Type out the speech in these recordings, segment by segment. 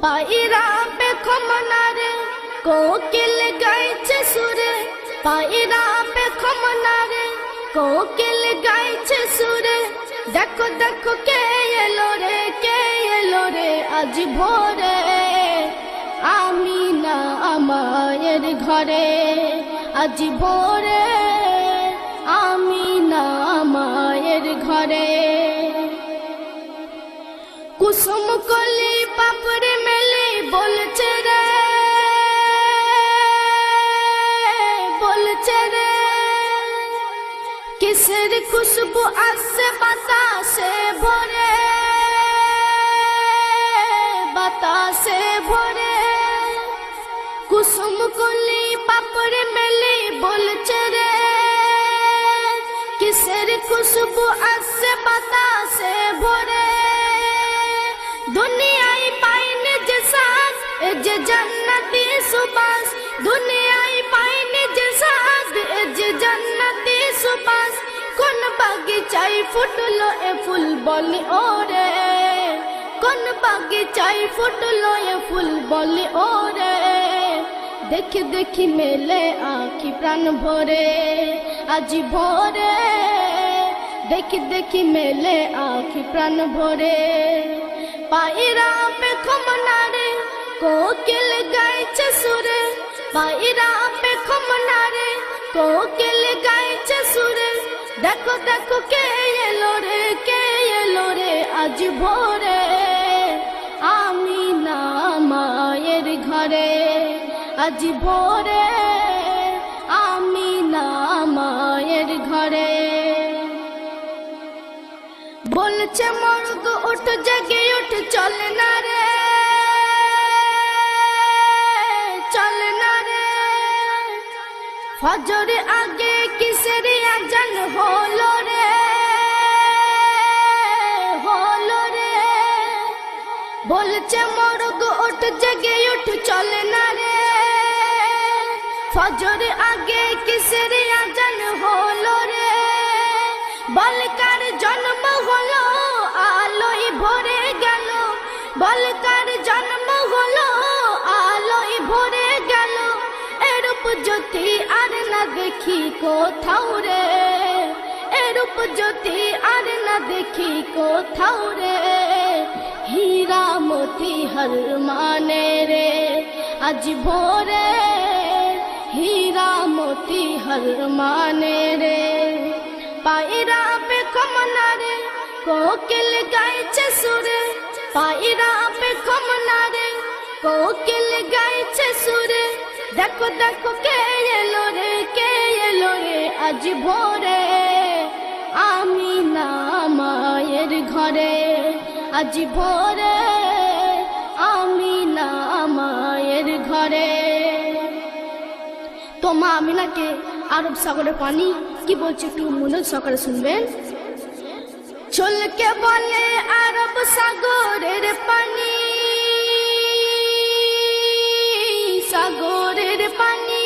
পায়রা পেখম নারে কোকিল গাইছে সুরে, পায়রা পেখম নারে কোকিল গাইছে সুরে। দেখো দেখো কে এলো রে আজ ভোরে, আমিনা মায়ের ঘরে আজ ভোরে, আমিনা মায়ের ঘরে। কুসুম কলি পাপড়ে মেলে বলছে রে, বলছে রে কিসের খুশবু আসছে বাতাসে ভরে, বাতাসে ভরে। কুসুম কলি পাপড়ে মেলে বলছে রে, কিসের খুশবু আসছে বাতাসে ভরে। দুনিয়ায় পাইনি যে সাজ এ যে জান্নাতি সুবাস, দুনিয়ায় পাইনি যে সাজ এ যে জান্নাতি সুবাস। কোন বাগিচায় ফুটলো এ ফুল বলে ওরে, কোন বাগিচায় ফুটলো এ ফুল বলে ওরে। দেখি দেখি মেলে আঁখি প্রাণ ভরে আজ ভোরে, দেখি দেখি মেলে আঁখি প্রাণ ভরে। পায়রা পেখম নারে কোকিল গাইছে সুরে, পায়রা পেখম নারে কোকিল গাইছে সুরে। দেখো দেখো কে এলো রে আজ ভোরে, আমিনা মায়ের ঘরে আজ ভোরে, আমিনা মায়ের ঘরে। বলছে মর্গ উঠ জেগে উঠ চল না রে, চল না রে। ফজর আগে কিসের আজান হলো রে, হলো রে। বলছে মর্গ উঠ জেগে উঠ চল না রে, ফজর আগে কিসের আজান হলো রে। বলকার জন্ম হলো আলোয় ভরে গেল, বলকার জন্ম হলো আলোয় ভরে গেল। এরূপ জ্যোতি আর না দেখি কোথাও রে, এরূপ জ্যোতি আর না দেখি কোথাও রে। হীরা মোতি হর মানে রে আজ ভোরে, হীরা মোতি হর মানে রে। পায়রা পেখম নারে কোকিল গাইছে সুরে, পায়রা পেখম নারে কোকিল গাইছে সুরে। দেখো দেখো কে এলো রে আজ ভোরে, আমিনা মায়ের ঘরে আজ ভোরে, আমিনা মায়ের ঘরে। তো মা আমিনাকে আরব সাগরের পানি কি বলছে একটু মনোযোগ সহকারে শুনবেন। চলকে বলে আরব সাগরের পানি, সাগরের পানি।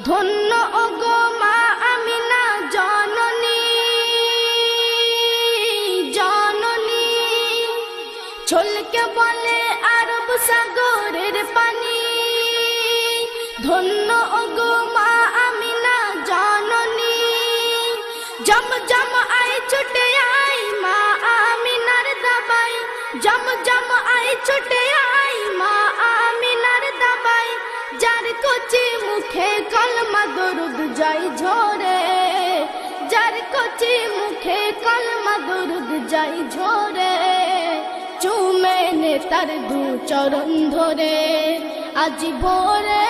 ধন্য ওগো মা আমিনা জননী, জননী। চলকে বলে আরব সাগরের পানি, ধন্য ওগো মা আমিনা জননী। জম জম আই ছুটে আই মা আমিনার দাবাই, জম জম আই ছুটে আই মা আমিনার দাবাই। যার কচি মুখে কলমা দরুদ যাই ঝরে, যার কচি মুখে কলমা দরুদ যাই ঝরে। চুমে নে তার দু চরণ ধরে আজ ভোরে,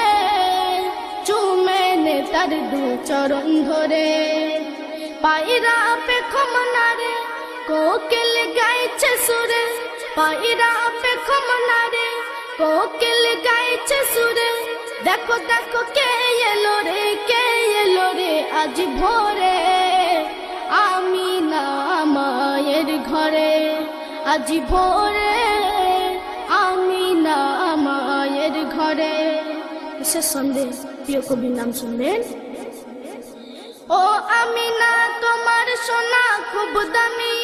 চুমে নে তার দু চরণ ধরে। পায়রা পেখম নারে কোকিল গাইছে সুরে, পায়রা পেখম নারে কোকিল গাইছে সুরে। দেখো দেখো কে এলো রে আজ ভোরে, আমিনা মায়ের ঘরে আজ ভোরে, আমিনা মায়ের ঘরে। শেষ সন্দেহ প্রিয় কবির নাম শুনবেন। ও আমিনা তোমার সোনা খুব দামি,